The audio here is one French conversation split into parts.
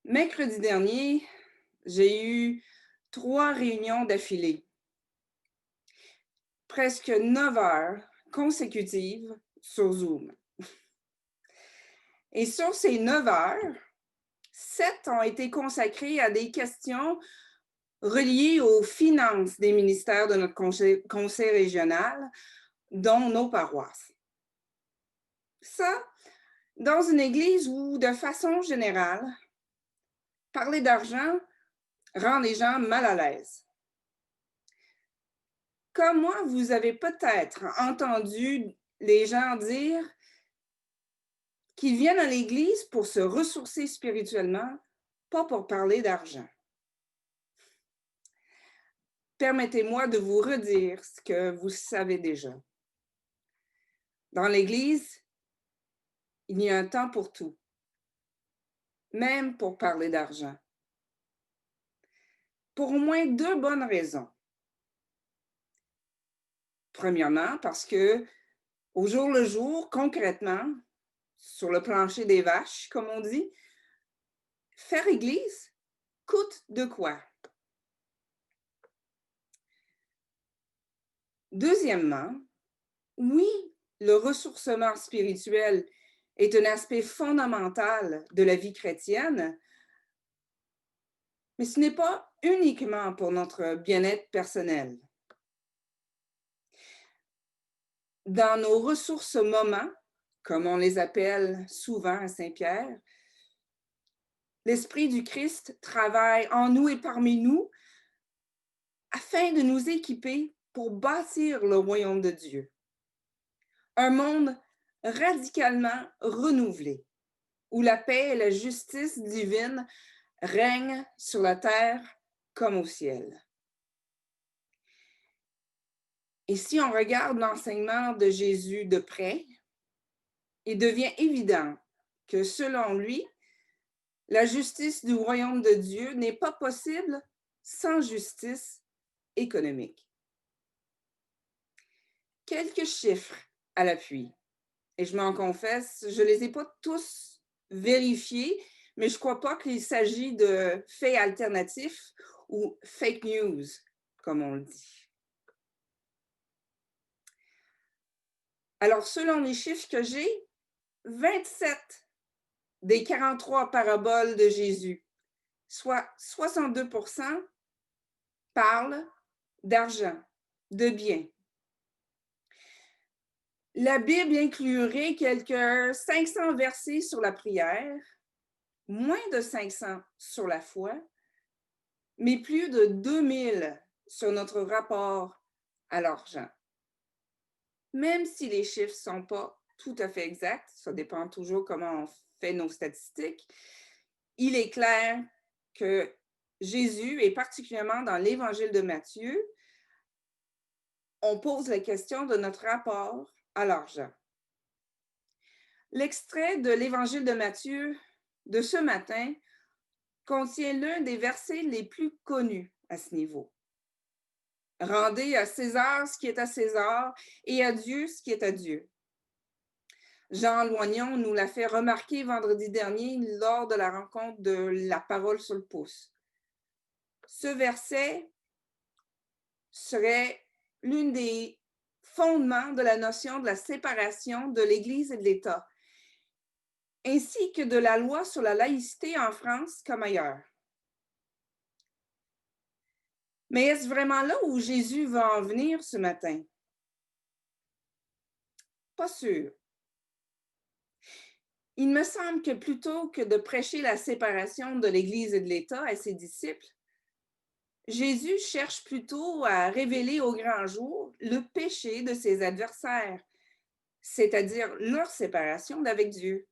Mercredi dernier, j'ai eu 3 réunions d'affilée, presque 9 heures consécutives sur Zoom. Et sur ces 9 heures, 7 ont été consacrées à des questions reliées aux finances des ministères de notre conseil régional, dont nos paroisses. Ça, dans une église où, de façon générale, parler d'argent rend les gens mal à l'aise. Comme moi, vous avez peut-être entendu les gens dire qu'ils viennent à l'église pour se ressourcer spirituellement, pas pour parler d'argent. Permettez-moi de vous redire ce que vous savez déjà. Dans l'église, il y a un temps pour tout, même pour parler d'argent. Pour au moins 2 bonnes raisons. Premièrement, parce que au jour le jour, concrètement, sur le plancher des vaches, comme on dit, faire église coûte de quoi? Deuxièmement, oui, le ressourcement spirituel est un aspect fondamental de la vie chrétienne, mais ce n'est pas uniquement pour notre bien-être personnel. Dans nos ressources moments, comme on les appelle souvent à Saint-Pierre, l'Esprit du Christ travaille en nous et parmi nous afin de nous équiper pour bâtir le royaume de Dieu. Un monde radicalement renouvelé, où la paix et la justice divine règnent sur la terre comme au ciel. Et si on regarde l'enseignement de Jésus de près, il devient évident que selon lui, la justice du royaume de Dieu n'est pas possible sans justice économique. Quelques chiffres à l'appui. Et je m'en confesse, je ne les ai pas tous vérifiés, mais je ne crois pas qu'il s'agit de faits alternatifs ou fake news, comme on le dit. Alors, selon les chiffres que j'ai, 27 des 43 paraboles de Jésus, soit 62 parlent d'argent, de biens. La Bible inclurait quelques 500 versets sur la prière, moins de 500 sur la foi, mais plus de 2000 sur notre rapport à l'argent. Même si les chiffres ne sont pas tout à fait exacts, ça dépend toujours comment on fait nos statistiques, il est clair que Jésus, et particulièrement dans l'Évangile de Matthieu, on pose la question de notre rapport à l'argent. L'extrait de l'Évangile de Matthieu de ce matin contient l'un des versets les plus connus à ce niveau. Rendez à César ce qui est à César et à Dieu ce qui est à Dieu. Jean Loignon nous l'a fait remarquer vendredi dernier lors de la rencontre de la parole sur le pouce. Ce verset serait l'une des fondements de la notion de la séparation de l'Église et de l'État, ainsi que de la loi sur la laïcité en France comme ailleurs. Mais est-ce vraiment là où Jésus va en venir ce matin? Pas sûr. Il me semble que plutôt que de prêcher la séparation de l'Église et de l'État à ses disciples, Jésus cherche plutôt à révéler au grand jour le péché de ses adversaires, c'est-à-dire leur séparation d'avec Dieu.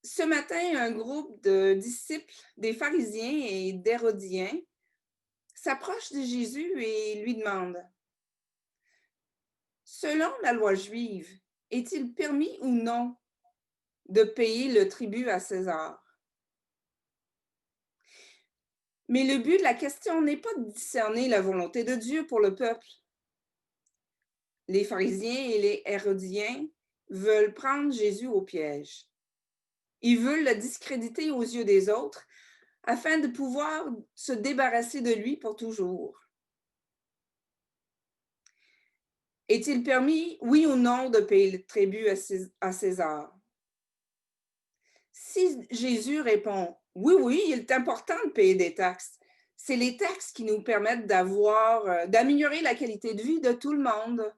Ce matin, un groupe de disciples des pharisiens et d'Hérodiens s'approche de Jésus et lui demande: selon la loi juive, est-il permis ou non de payer le tribut à César? Mais le but de la question n'est pas de discerner la volonté de Dieu pour le peuple. Les pharisiens et les hérodiens veulent prendre Jésus au piège. Ils veulent le discréditer aux yeux des autres afin de pouvoir se débarrasser de lui pour toujours. Est-il permis, oui ou non, de payer le tribut à César? Si Jésus répond oui, oui, il est important de payer des taxes, c'est les taxes qui nous permettent d'améliorer la qualité de vie de tout le monde,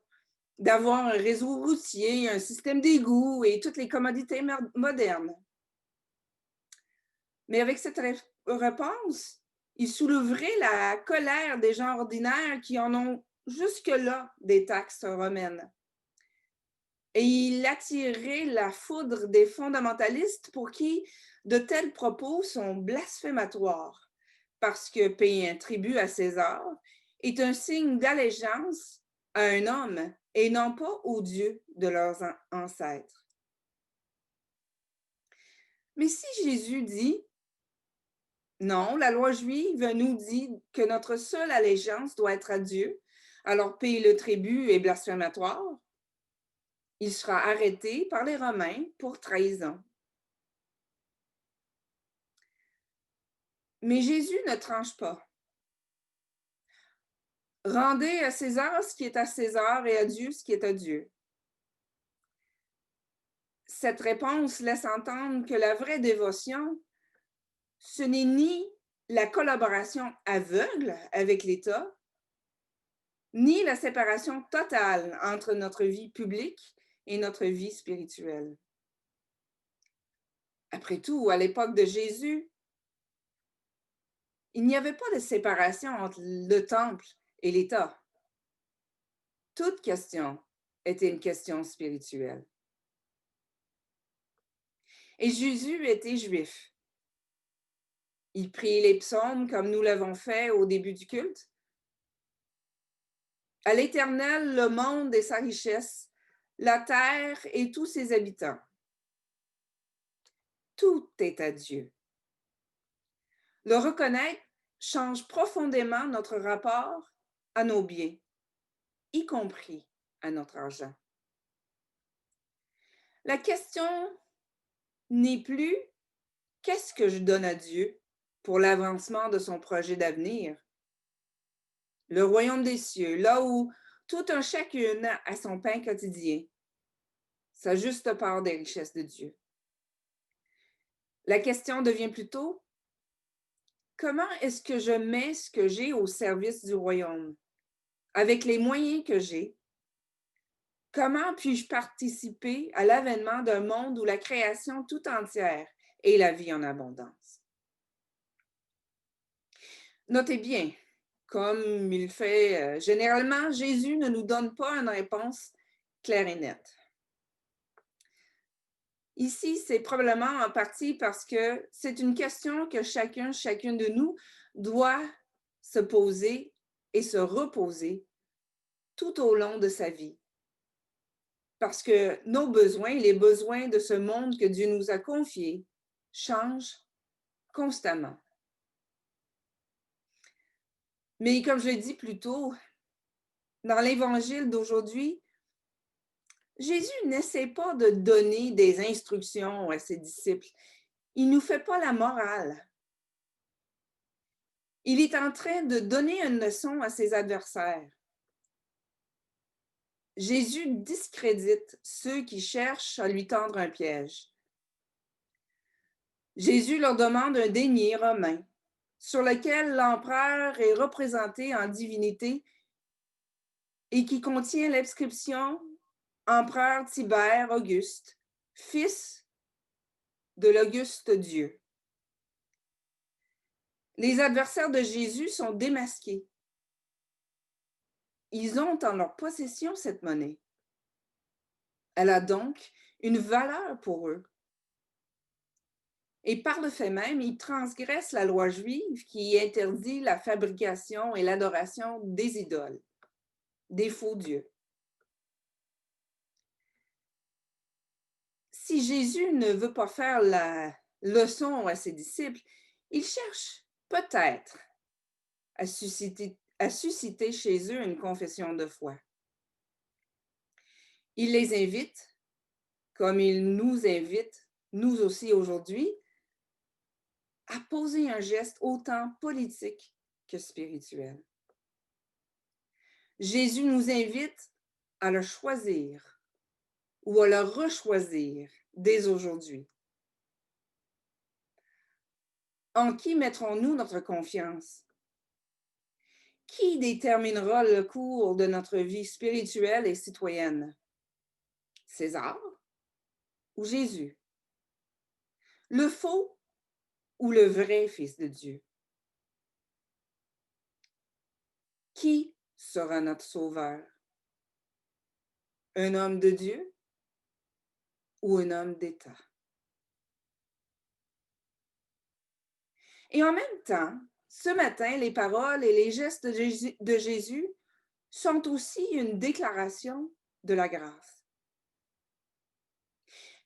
d'avoir un réseau routier, un système d'égouts et toutes les commodités modernes. Mais avec cette réponse, il soulèverait la colère des gens ordinaires qui en ont jusque-là des taxes romaines. Et il attirerait la foudre des fondamentalistes pour qui de tels propos sont blasphématoires, parce que payer un tribut à César est un signe d'allégeance à un homme et non pas au Dieu de leurs ancêtres. Mais si Jésus dit, non, la loi juive nous dit que notre seule allégeance doit être à Dieu, alors payer le tribut est blasphématoire, il sera arrêté par les Romains pour trahison. Mais Jésus ne tranche pas. Rendez à César ce qui est à César et à Dieu ce qui est à Dieu. Cette réponse laisse entendre que la vraie dévotion, ce n'est ni la collaboration aveugle avec l'État, ni la séparation totale entre notre vie publique et notre vie spirituelle. Après tout, à l'époque de Jésus, il n'y avait pas de séparation entre le temple et l'État. Toute question était une question spirituelle. Et Jésus était juif. Il prit les psaumes comme nous l'avons fait au début du culte. À l'Éternel, le monde et sa richesse, la terre et tous ses habitants. Tout est à Dieu. Le reconnaître change profondément notre rapport à nos biens, y compris à notre argent. La question n'est plus qu'est-ce que je donne à Dieu pour l'avancement de son projet d'avenir? Le royaume des cieux, là où tout un chacune a son pain quotidien, sa juste part des richesses de Dieu. La question devient plutôt, comment est-ce que je mets ce que j'ai au service du royaume? Avec les moyens que j'ai, comment puis-je participer à l'avènement d'un monde où la création tout entière est la vie en abondance? Notez bien, comme il fait généralement, Jésus ne nous donne pas une réponse claire et nette. Ici, c'est probablement en partie parce que c'est une question que chacune de nous doit se poser et se reposer tout au long de sa vie. Parce que nos besoins, les besoins de ce monde que Dieu nous a confié, changent constamment. Mais comme je l'ai dit plus tôt, dans l'Évangile d'aujourd'hui, Jésus n'essaie pas de donner des instructions à ses disciples. Il ne nous fait pas la morale. Il est en train de donner une leçon à ses adversaires. Jésus discrédite ceux qui cherchent à lui tendre un piège. Jésus leur demande un denier romain sur lequel l'empereur est représenté en divinité et qui contient l'inscription Empereur Tibère Auguste, fils de l'Auguste Dieu. Les adversaires de Jésus sont démasqués. Ils ont en leur possession cette monnaie. Elle a donc une valeur pour eux. Et par le fait même, ils transgressent la loi juive qui interdit la fabrication et l'adoration des idoles, des faux dieux. Si Jésus ne veut pas faire la leçon à ses disciples, il cherche peut-être à susciter chez eux une confession de foi. Il les invite, comme il nous invite nous aussi aujourd'hui, à poser un geste autant politique que spirituel. Jésus nous invite à le choisir ou à le rechoisir dès aujourd'hui. En qui mettrons-nous notre confiance? Qui déterminera le cours de notre vie spirituelle et citoyenne? César ou Jésus? Le faux ou le vrai Fils de Dieu? Qui sera notre sauveur? Un homme de Dieu ou un homme d'État? Et en même temps, ce matin, les paroles et les gestes de Jésus sont aussi une déclaration de la grâce.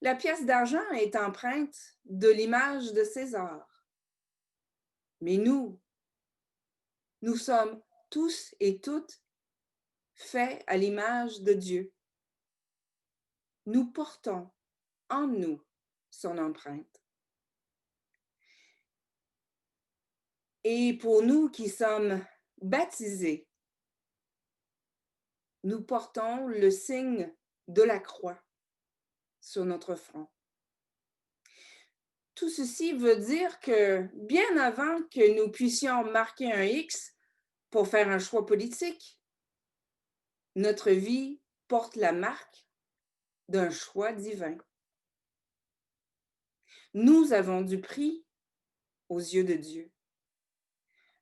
La pièce d'argent est empreinte de l'image de César. Mais nous sommes tous et toutes faits à l'image de Dieu. Nous portons en nous son empreinte. Et pour nous qui sommes baptisés, nous portons le signe de la croix sur notre front. Tout ceci veut dire que bien avant que nous puissions marquer un X pour faire un choix politique, notre vie porte la marque d'un choix divin. Nous avons du prix aux yeux de Dieu,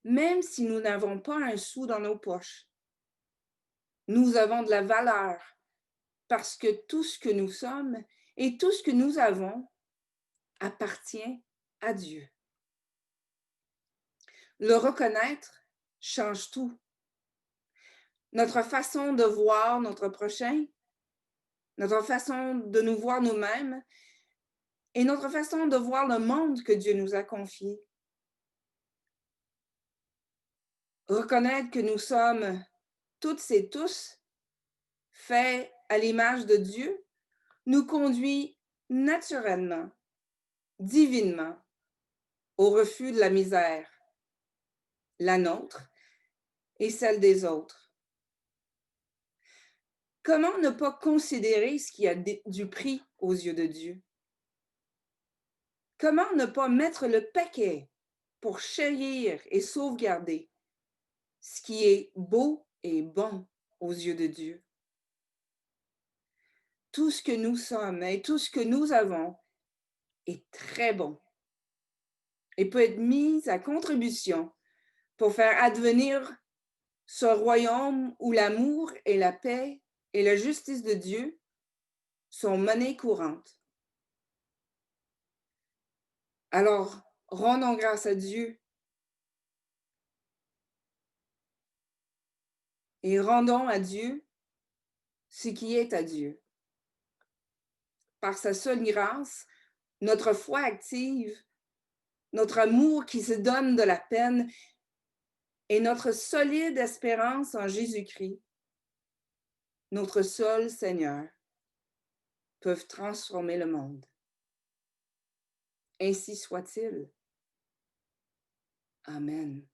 même si nous n'avons pas un sou dans nos poches. Nous avons de la valeur parce que tout ce que nous sommes et tout ce que nous avons appartient à Dieu. Le reconnaître change tout. Notre façon de voir notre prochain, notre façon de nous voir nous-mêmes et notre façon de voir le monde que Dieu nous a confié. Reconnaître que nous sommes toutes et tous faits à l'image de Dieu nous conduit naturellement, divinement, au refus de la misère, la nôtre et celle des autres. Comment ne pas considérer ce qui a du prix aux yeux de Dieu? Comment ne pas mettre le paquet pour chérir et sauvegarder ce qui est beau et bon aux yeux de Dieu? Tout ce que nous sommes et tout ce que nous avons est très bon et peut être mis à contribution pour faire advenir ce royaume où l'amour et la paix et la justice de Dieu sont monnaie courante. Alors, rendons grâce à Dieu et rendons à Dieu ce qui est à Dieu. Par sa seule grâce, notre foi active, notre amour qui se donne de la peine et notre solide espérance en Jésus-Christ, notre seul Seigneur, peuvent transformer le monde. Ainsi soit-il. Amen.